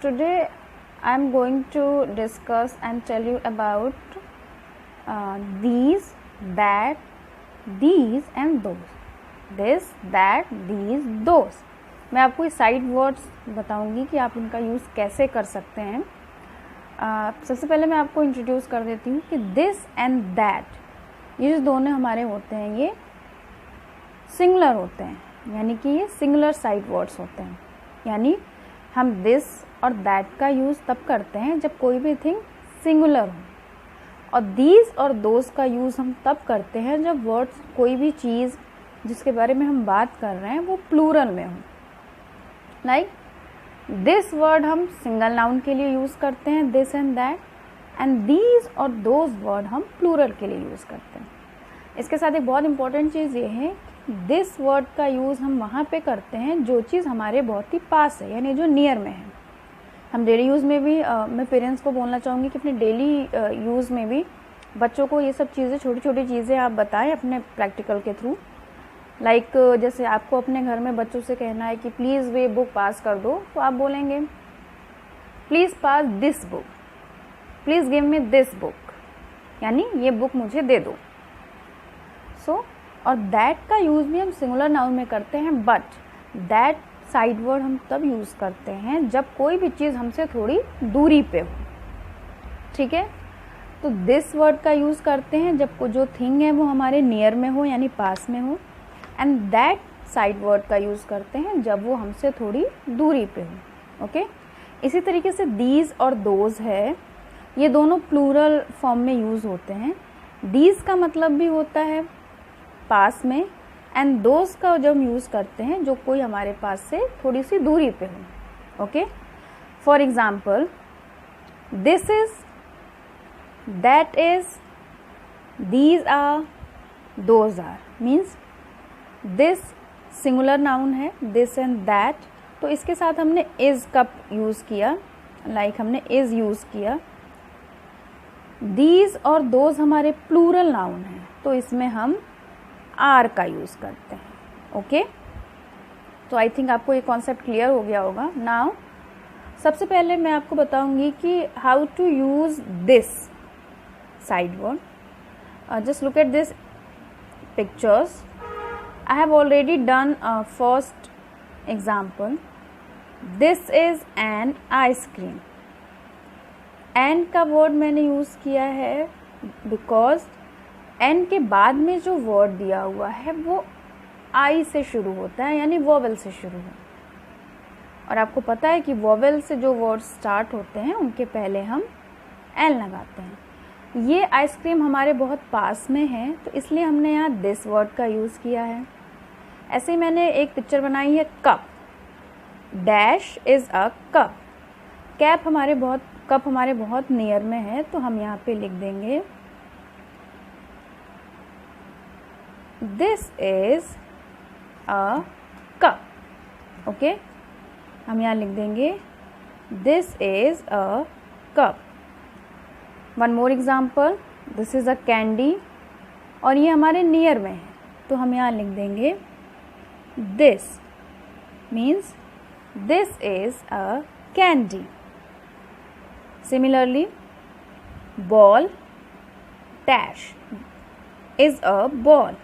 today I am going to discuss and tell you about these, that, these and those. This, that, these, those. मैं आपको ये side words बताऊंगी कि आप इनका यूज़ कैसे कर सकते हैं. सबसे पहले मैं आपको इंट्रोड्यूस कर देती हूँ कि दिस एंड दैट, ये जो दोनों हमारे होते हैं ये सिंगुलर होते हैं, यानी कि ये सिंगुलर साइड वर्ड्स होते हैं. यानी हम दिस और दैट का यूज़ तब करते हैं जब कोई भी थिंग सिंगुलर हो, और दीज और दोज का यूज़ हम तब करते हैं जब वर्ड्स, कोई भी चीज़ जिसके बारे में हम बात कर रहे हैं वो प्लूरल में हो. लाइक दिस वर्ड हम सिंगल नाउन के लिए यूज़ करते हैं, this and that, and these और दोज वर्ड हम प्लूरल के लिए यूज़ करते हैं. इसके साथ एक बहुत इंपॉर्टेंट चीज़ ये है, दिस वर्ड का यूज़ हम वहाँ पे करते हैं जो चीज़ हमारे बहुत ही पास है, यानी जो नियर में है. हम डेली यूज़ में भी मैं पेरेंट्स को बोलना चाहूँगी कि अपने डेली यूज़ में भी बच्चों को ये सब चीज़ें, छोटी छोटी चीज़ें आप बताएं अपने प्रैक्टिकल के थ्रू. लाइक जैसे आपको अपने घर में बच्चों से कहना है कि प्लीज़ वे बुक पास कर दो, तो आप बोलेंगे please pass this book, please give me this book, यानी ये बुक मुझे दे दो. सो और दैट का यूज़ भी हम सिंगुलर नाउन में करते हैं, बट दैट साइड वर्ड हम तब यूज़ करते हैं जब कोई भी चीज़ हमसे थोड़ी दूरी पे हो. ठीक है, तो दिस वर्ड का यूज़ करते हैं जब जो थिंग है वो हमारे नियर में हो, यानी पास में हो, एंड दैट साइड वर्ड का यूज़ करते हैं जब वो हमसे थोड़ी दूरी पे हो. ओके, इसी तरीके से दीज और दोज है, ये दोनों प्लूरल फॉर्म में यूज़ होते हैं. दीज का मतलब भी होता है पास में, एंड दोज का जब हम यूज़ करते हैं जो कोई हमारे पास से थोड़ी सी दूरी पे हो. Okay, for example this is, that is, these are, those are. Means this singular noun है, दिस एंड दैट, तो इसके साथ हमने इज का यूज़ किया, लाइक हमने इज यूज़ किया. दीज और दोज हमारे प्लूरल नाउन हैं, तो इसमें हम आर का यूज़ करते हैं. ओके, तो आई थिंक आपको ये कॉन्सेप्ट क्लियर हो गया होगा. नाउ सबसे पहले मैं आपको बताऊंगी कि how to use this sight word. Just look at this pictures. I have already done a first example. This is an ice cream. And का वर्ड मैंने यूज़ किया है बिकॉज एन के बाद में जो वर्ड दिया हुआ है वो आई से शुरू होता है, यानी वोवेल से शुरू है. और आपको पता है कि वोवेल से जो वर्ड स्टार्ट होते हैं उनके पहले हम एन लगाते हैं. ये आइसक्रीम हमारे बहुत पास में है, तो इसलिए हमने यहाँ दिस वर्ड का यूज़ किया है. ऐसे ही मैंने एक पिक्चर बनाई है, cup. Dash is a cup. Cup हमारे बहुत नियर में है, तो हम यहाँ पे लिख देंगे this is a cup. Okay, हम यहाँ लिख देंगे this is a cup. One more example, this is a candy, और ये हमारे नियर में है, तो हम यहाँ लिख देंगे this, means this is a candy. Similarly, ball, dash is a ball.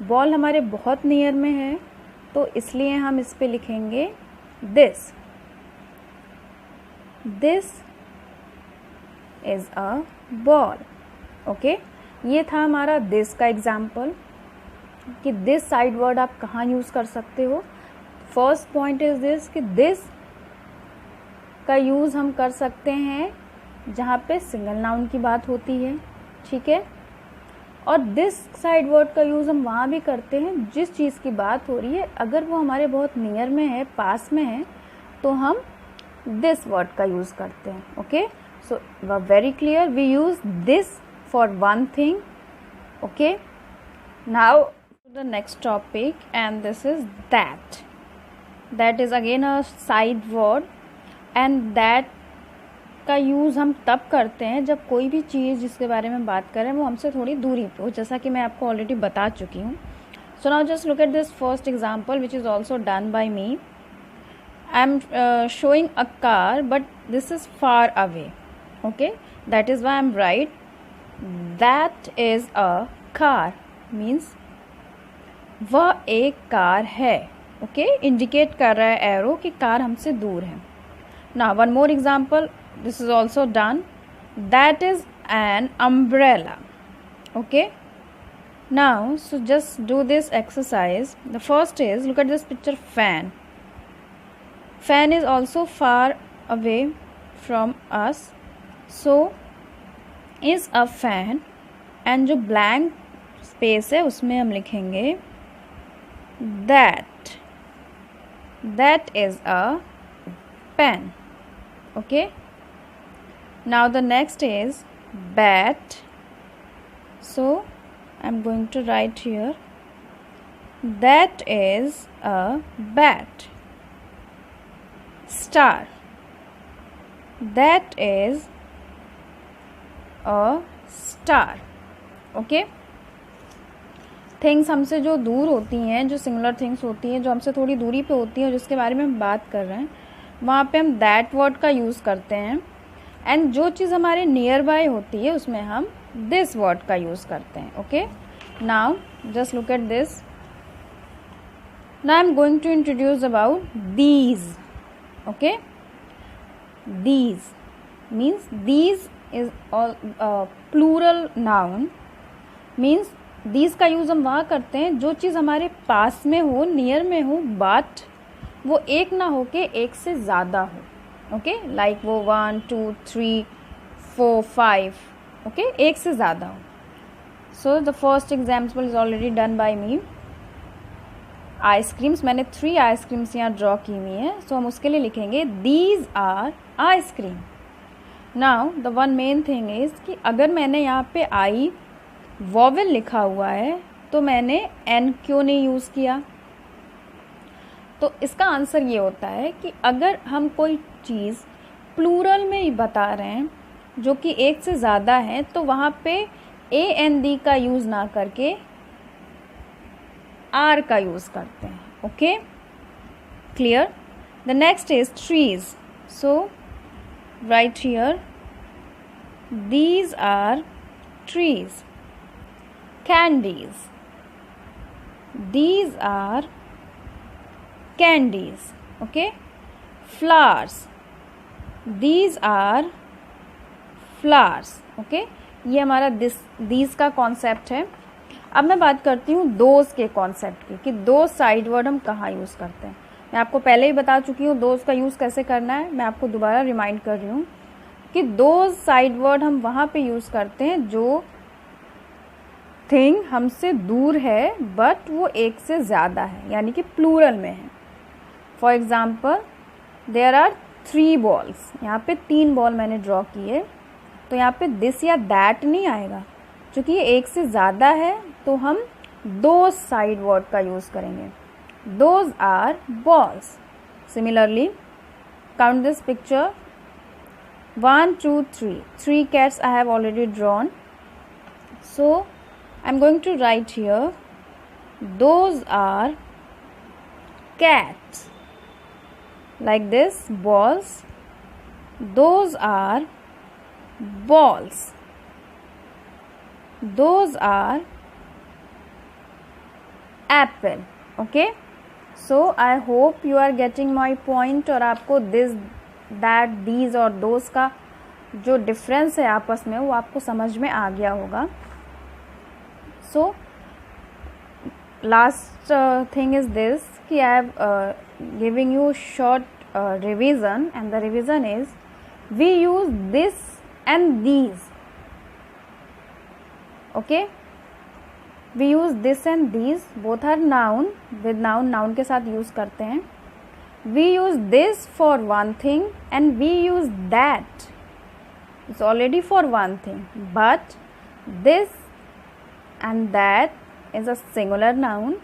ball हमारे बहुत नियर में है, तो इसलिए हम इस पे लिखेंगे this. this is a ball. Okay, ये था हमारा this का एग्जाम्पल कि दिस साइड वर्ड आप कहाँ यूज़ कर सकते हो. फर्स्ट पॉइंट इज दिस कि दिस का यूज़ हम कर सकते हैं जहाँ पे सिंगल नाउन की बात होती है. ठीक है, और दिस साइड वर्ड का यूज़ हम वहाँ भी करते हैं जिस चीज़ की बात हो रही है, अगर वो हमारे बहुत नियर में है, पास में है, तो हम दिस वर्ड का यूज़ करते हैं. Okay, so very clear, we use this for one thing. Okay, now the next topic, and this is that. That is again a side word, and that का यूज़ हम तब करते हैं जब कोई भी चीज़ जिसके बारे में बात करें वो हमसे थोड़ी दूरी पे हो, जैसा कि मैं आपको ऑलरेडी बता चुकी हूँ. So now just look at this first example which is also done by me. I am showing a car, but this is far away. Okay, that is why I am right. That is a car means वह एक car है. Okay, indicate कर रहा है arrow कि car हमसे दूर है. Now one more example, this is also done. That is an umbrella. Okay, now so just do this exercise. The first is, look at this picture, fan. Fan is also far away from us, so is a fan. and जो blank space है उसमें हम लिखेंगे that is a pen. Okay, now the next is bat. So I'm going to write here, that is a bat. Star, that is a star. Okay, things हमसे जो दूर होती हैं, जो सिमिलर थिंग्स होती हैं, जो हमसे थोड़ी दूरी पे होती हैं, जिसके बारे में हम बात कर रहे हैं, वहाँ पे हम दैट वर्ड का यूज़ करते हैं. एंड जो चीज़ हमारे नियर बाय होती है उसमें हम दिस वर्ड का यूज़ करते हैं. Okay, now just look at this. Now I am going to introduce about these. Okay, these means these is plural noun. Means these का यूज़ हम वहाँ करते हैं जो चीज़ हमारे पास में हो, नियर में हो, बट वो एक ना हो के एक से ज़्यादा हो. ओके, लाइक वो 1 2 3 4 5. ओके, एक से ज़्यादा हो. So the first example is already done by me. Ice creams, मैंने 3 आइसक्रीम्स यहाँ ड्रॉ की हुई हैं. सो हम उसके लिए लिखेंगे these are ice cream. Now the one main thing is कि अगर मैंने यहाँ पे आई वॉवेल लिखा हुआ है तो मैंने एन क्यों नहीं यूज़ किया. तो इसका आंसर ये होता है कि अगर हम कोई चीज़ प्लूरल में ही बता रहे हैं जो कि एक से ज़्यादा है तो वहाँ पे ए एन डी का यूज़ ना करके आर का यूज़ करते हैं. Okay, clear. The next is trees. So right here, these are trees. Candies, these are candies. Okay, flowers, these are flowers. Okay, ये हमारा these का कॉन्सेप्ट है. अब मैं बात करती हूँ those के कॉन्सेप्ट की, कि those साइड वर्ड हम कहाँ यूज़ करते हैं. मैं आपको पहले ही बता चुकी हूँ those का यूज़ कैसे करना है. मैं आपको दोबारा रिमाइंड कर रही हूँ कि those साइड वर्ड हम वहाँ पे यूज़ करते हैं जो थिंग हमसे दूर है बट वो एक से ज़्यादा है, यानी कि प्लूरल में है. For example, there are 3 balls. यहाँ पे 3 बॉल मैंने ड्रॉ किए, तो यहाँ पे दिस या दैट नहीं आएगा. क्योंकि ये एक से ज़्यादा है तो हम दो साइड वर्ड का यूज़ करेंगे. Those are balls. Similarly, count this picture. 1 2 3. 3 cats I have already drawn. So I'm going to write here, those are cats. Like this, balls. Those are balls. Those are apple. Okay, so I hope you are getting my point. और आपको this, that, these और those का जो difference है आपस में वो आपको समझ में आ गया होगा. So last thing is this, कि I have giving you short revision, and the revision is we use this and these. Okay, we use this and these, both are noun. with noun के साथ use करते हैं. We use this for one thing and we use that, it's already for one thing, but this and that is a singular noun.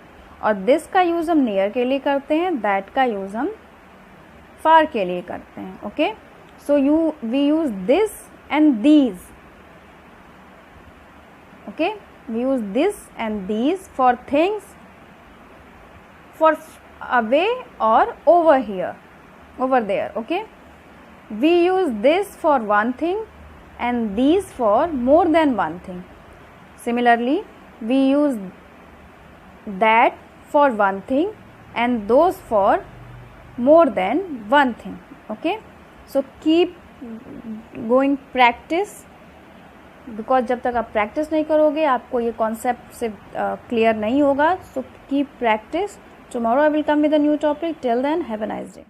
और this का use हम near के लिए करते हैं, that का यूज़ हम far के लिए करते हैं. Okay, so we use this and these. Okay, we use this and these for things for away or over here. over there. Okay, we use this for one thing and these for more than one thing. Similarly, we use that for one thing and those for more than one thing. Okay, so keep going practice, because जब तक आप practice नहीं करोगे आपको ये concept से clear नहीं होगा. So keep practice. Tomorrow I will come with a new topic. Till then have a nice day.